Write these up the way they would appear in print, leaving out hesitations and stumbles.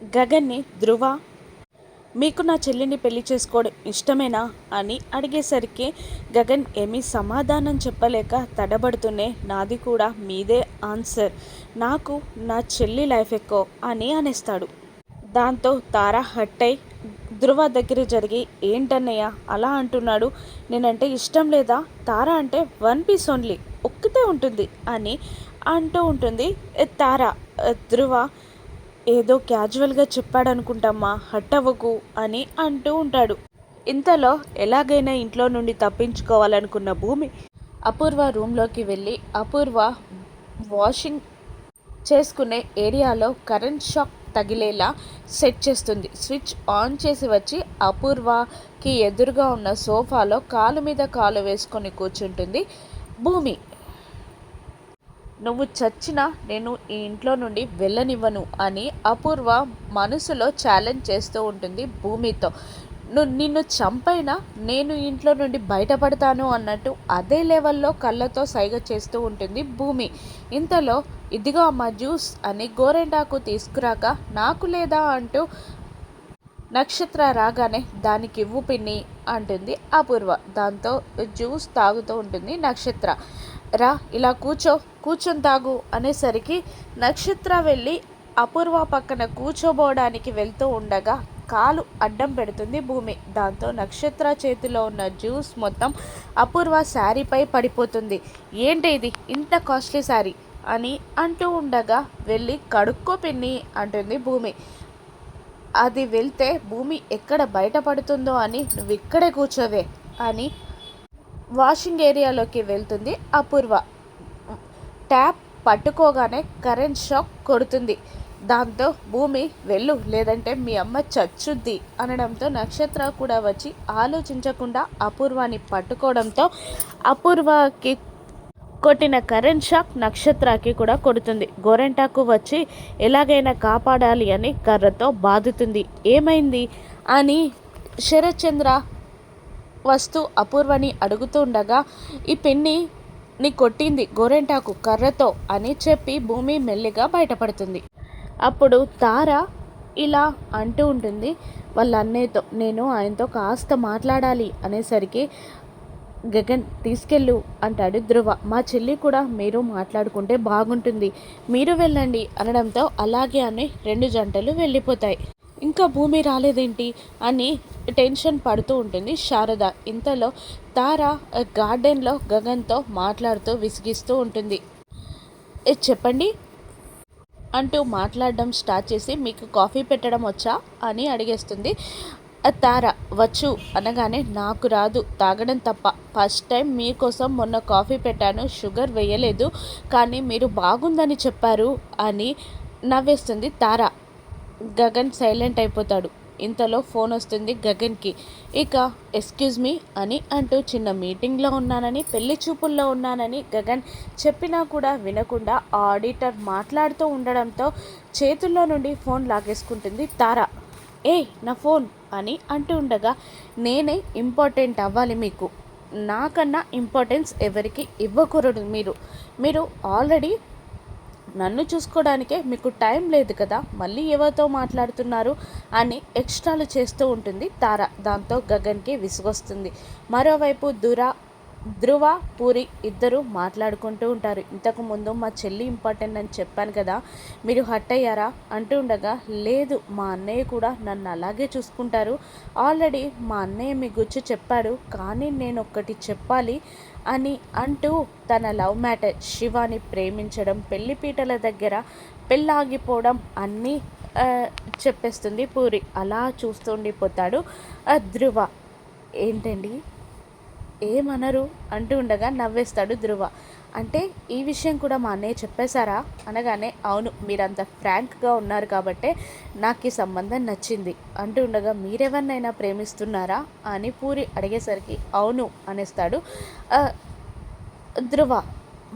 గగన్ని ధృవ మీకు నా చెల్లిని పెళ్లి చేసుకోవడం ఇష్టమేనా అని అడిగేసరికి గగన్ ఏమీ సమాధానం చెప్పలేక తడబడుతూనే నాది కూడా మీదే ఆన్సర్, నాకు నా చెల్లి లైఫ్ ఎక్కువ అని అనేస్తాడు. దాంతో తార హర్ట్ అయి ధృవ దగ్గర జరిగి ఏంటన్నయ్య అలా అంటున్నాడు, నేనంటే ఇష్టం లేదా, తార అంటే వన్ పీస్ ఓన్లీ ఒక్కతే ఉంటుంది అని అంటూ ఉంటుంది. తార ధృవ ఏదో క్యాజువల్గా చెప్పాడనుకుంటామ్మా, హట్ అవ్వకు అని అంటూ ఉంటాడు. ఇంతలో ఎలాగైనా ఇంట్లో నుండి తప్పించుకోవాలనుకున్న భూమి అపూర్వ రూమ్లోకి వెళ్ళి అపూర్వ వాషింగ్ చేసుకునే ఏరియాలో కరెంట్ షాక్ తగిలేలా సెట్ చేస్తుంది. స్విచ్ ఆన్ చేసి వచ్చి అపూర్వకి ఎదురుగా ఉన్న సోఫాలో కాలు మీద కాలు వేసుకొని కూర్చుంటుంది భూమి. నువ్వు చచ్చినా నేను ఈ ఇంట్లో నుండి వెళ్ళనివ్వను అని అపూర్వ మనసులో ఛాలెంజ్ చేస్తూ ఉంటుంది భూమితో. నిన్ను చంపైనా నేను ఇంట్లో నుండి బయటపడతాను అన్నట్టు అదే లెవెల్లో కళ్ళతో సైగ చేస్తూ ఉంటుంది భూమి. ఇంతలో ఇదిగో అమ్మ జ్యూస్ అని గోరెంటాకు తీసుకురాక నాకు లేదా అంటూ నక్షత్ర రాగానే దానికి ఇవ్వు పిన్ని అంటుంది అపూర్వ. దాంతో జ్యూస్ తాగుతూ ఉంటుంది నక్షత్ర. రా ఇలా కూర్చొని తాగు అనేసరికి నక్షత్ర వెళ్ళి అపూర్వ పక్కన కూర్చోబోవడానికి వెళ్తూ ఉండగా కాలు అడ్డం పెడుతుంది భూమి. దాంతో నక్షత్ర చేతిలో ఉన్న జ్యూస్ మొత్తం అపూర్వ శారీపై పడిపోతుంది. ఏంటి ఇది ఇంత కాస్ట్లీ శారీ అని అంటూ ఉండగా వెళ్ళి కడుక్కో పిన్ని అంటుంది భూమి. అది వెళ్తే భూమి ఎక్కడ బయటపడుతుందో అని నువ్వు ఇక్కడే కూర్చోవే అని వాషింగ్ ఏరియాలోకి వెళ్తుంది అపూర్వ. ట్యాప్ పట్టుకోగానే కరెంట్ షాక్ కొడుతుంది. దాంతో భూమి వెళ్ళు లేదంటే మీ అమ్మ చచ్చుద్ది అనడంతో నక్షత్ర కూడా వచ్చి ఆలోచించకుండా అపూర్వాని పట్టుకోవడంతో అపూర్వకి కొట్టిన కరెంట్ షాక్ నక్షత్రకి కూడా కొడుతుంది. గోరెంటాకు వచ్చి ఎలాగైనా కాపాడాలి అని కర్రతో బాదుతుంది. ఏమైంది అని శరత్చంద్ర వస్తూ అపూర్వని అడుగుతూ ఉండగా ఈ పెన్ని నీ కొట్టింది గోరెంటాకు కర్రతో అని చెప్పి భూమి మెల్లిగా బయటపడుతుంది. అప్పుడు తార ఇలా అంటూ ఉంటుంది వాళ్ళ అన్నయ్యతో, నేను ఆయనతో కాస్త మాట్లాడాలి అనేసరికి గగన్ తీసుకెళ్ళు అంటాడు ధృవ. మా చెల్లి కూడా మీరు మాట్లాడుకుంటే బాగుంటుంది, మీరు వెళ్ళండి అనడంతో అలాగే అని 2 జంటలు వెళ్ళిపోతాయి. ఇంకా భూమి రాలేదేంటి అని టెన్షన్ పడుతూ ఉంటుంది శారద. ఇంతలో తార గార్డెన్లో గగన్తో మాట్లాడుతూ విసిగిస్తూ ఉంటుంది. చెప్పండి అంటూ మాట్లాడడం స్టార్ట్ చేసి మీకు కాఫీ పెట్టడం వచ్చా అని అడిగేస్తుంది తార. వచ్చు అనగానే నాకు రాదు తాగడం తప్ప, ఫస్ట్ టైం మీకోసం మొన్న కాఫీ పెట్టాను, షుగర్ వేయలేదు, కానీ మీరు బాగుందని చెప్పారు అని నవ్వేస్తుంది తార. గగన్ సైలెంట్ అయిపోతాడు. ఇంతలో ఫోన్ వస్తుంది గగన్కి. ఇక ఎక్స్క్యూజ్ మీ అని అంటూ చిన్న మీటింగ్లో ఉన్నానని, పెళ్లి చూపుల్లో ఉన్నానని గగన్ చెప్పినా కూడా వినకుండా ఆడిటర్ మాట్లాడుతూ ఉండడంతో చేతుల్లో నుండి ఫోన్ లాగేసుకుంటుంది తార. నా ఫోన్ అని అంటూ ఉండగా నేనే ఇంపార్టెంట్ అవ్వాలి మీకు, నాకన్నా ఇంపార్టెన్స్ ఎవరికి ఇవ్వకూడదు, మీరు ఆల్రెడీ నన్ను చూసుకోవడానికే మీకు టైం లేదు కదా, మళ్ళీ ఎవరితో మాట్లాడుతున్నారు అని ఎక్స్ట్రాలు చేస్తూ ఉంటుంది తార. దాంతో గగన్కి విసుగొస్తుంది. మరోవైపు ధృవ పూరి ఇద్దరు మాట్లాడుకుంటూ ఉంటారు. ఇంతకుముందు మా చెల్లి ఇంపార్టెంట్ అని చెప్పాను కదా, మీరు హట్ అయ్యారా అంటూ ఉండగా లేదు మా అన్నయ్య కూడా నన్ను అలాగే చూసుకుంటారు, ఆల్రెడీ మా అన్నయ్య మీ గురించి చెప్పాడు, కానీ నేను ఒక్కటి చెప్పాలి అని అంటూ తన లవ్ మ్యాటర్ శివాని ప్రేమించడం, పెళ్లిపీటల దగ్గర పెళ్ళాగిపోవడం అన్నీ చెప్పేస్తుంది పూరి. అలా చూస్తూ ఉండిపోతాడు ధృవ. ఏంటండి ఏమనరు అంటూ ఉండగా నవ్వేస్తాడు ధృవ. అంటే ఈ విషయం కూడా మా అన్నయ్య చెప్పేశారా అనగానే అవును, మీరంత ఫ్రాంక్గా ఉన్నారు కాబట్టే నాకు ఈ సంబంధం నచ్చింది అంటూ ఉండగా మీరెవరినైనా ప్రేమిస్తున్నారా అని పూరి అడిగేసరికి అవును అనేస్తాడు ధృవ.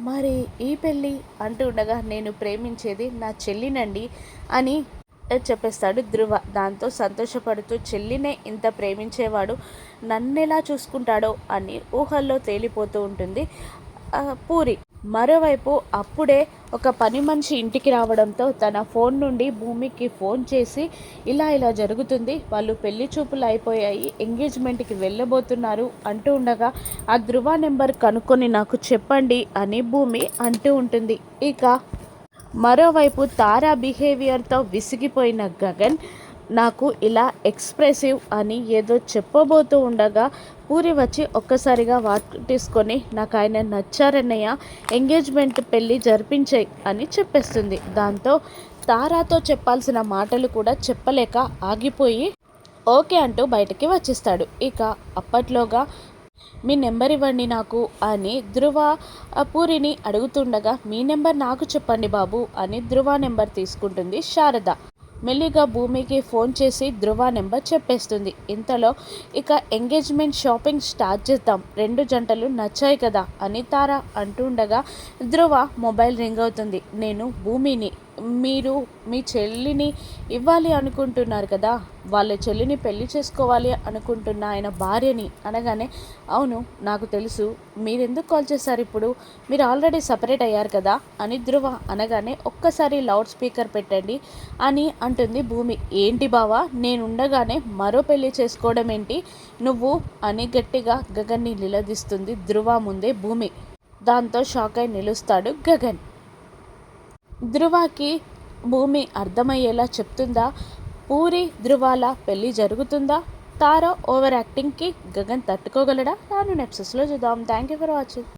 మరి ఈ పెళ్ళి అంటూ ఉండగా నేను ప్రేమించేది నా చెల్లినండి అని చెప్పేస్తాడు ధృవ. దాంతో సంతోషపడుతూ చెల్లినే ఇంత ప్రేమించేవాడు నన్నెలా చూసుకుంటాడో అని ఊహల్లో తేలిపోతూ ఉంటుంది పూరి. మరోవైపు అప్పుడే ఒక పని మనిషి ఇంటికి రావడంతో తన ఫోన్ నుండి భూమికి ఫోన్ చేసి ఇలా ఇలా జరుగుతుంది, వాళ్ళు పెళ్లి చూపులు అయిపోయాయి, ఎంగేజ్మెంట్కి వెళ్ళబోతున్నారు అంటూ ఉండగా ఆ ధృవ నెంబర్ కనుక్కొని నాకు చెప్పండి అని భూమి అంటూ ఉంటుంది. ఇక మరోవైపు తారా బిహేవియర్తో విసిగిపోయిన గగన్ నాకు ఇలా ఎక్స్ప్రెసివ్ అని ఏదో చెప్పబోతూ ఉండగా పూరి వచ్చి ఒక్కసారిగా వాటేసుకొని నాకు ఆయన నచ్చారన్నయ్య, ఎంగేజ్మెంట్ పెళ్ళి జరిపించాయి అని చెప్పేస్తుంది. దాంతో తారాతో చెప్పాల్సిన మాటలు కూడా చెప్పలేక ఆగిపోయి ఓకే అంటూ బయటకి వచ్చేస్తాడు. ఇక అప్పట్లోగా మీ నెంబర్ ఇవ్వండి నాకు అని ధృవ పూరిని అడుగుతుండగా మీ నెంబర్ నాకు చెప్పండి బాబు అని ధృవ నెంబర్ తీసుకుంటుంది శారద. మెల్లిగా భూమికి ఫోన్ చేసి ధృవ నెంబర్ చెప్పేస్తుంది. ఇంతలో ఇక ఎంగేజ్మెంట్ షాపింగ్ స్టార్ట్ చేద్దాం, 2 జంటలు నచ్చాయి కదా అని తార అంటుండగా ధృవ మొబైల్ రింగ్ అవుతుంది. నేను భూమిని, మీరు మీ చెల్లిని ఇవ్వాలి అనుకుంటున్నారు కదా, వాళ్ళ చెల్లిని పెళ్లి చేసుకోవాలి అనుకుంటున్న ఆయన భార్యని అనగానే అవును నాకు తెలుసు, మీరెందుకు కాల్ చేశారు ఇప్పుడు, మీరు ఆల్రెడీ సపరేట్ అయ్యారు కదా అని ధృవ అనగానే ఒక్కసారి లౌడ్ స్పీకర్ పెట్టండి అని అంటుంది భూమి. ఏంటి బావా, నేనుండగానే మరో పెళ్లి చేసుకోవడం ఏంటి నువ్వు అని గట్టిగా గగన్ని నిలదీస్తుంది ధృవ ముందే భూమి. దాంతో షాక్ అయి నిలుస్తాడు గగన్. ధృవకి భూమి అర్థమయ్యేలా చెప్తుందా, పూరి ధృవాల పెళ్ళి జరుగుతుందా, తారా ఓవర్ యాక్టింగ్కి గగన్ తట్టుకోగలడా? రాను ఎపిసోడ్స్లో చూద్దాం. Thank you for watching.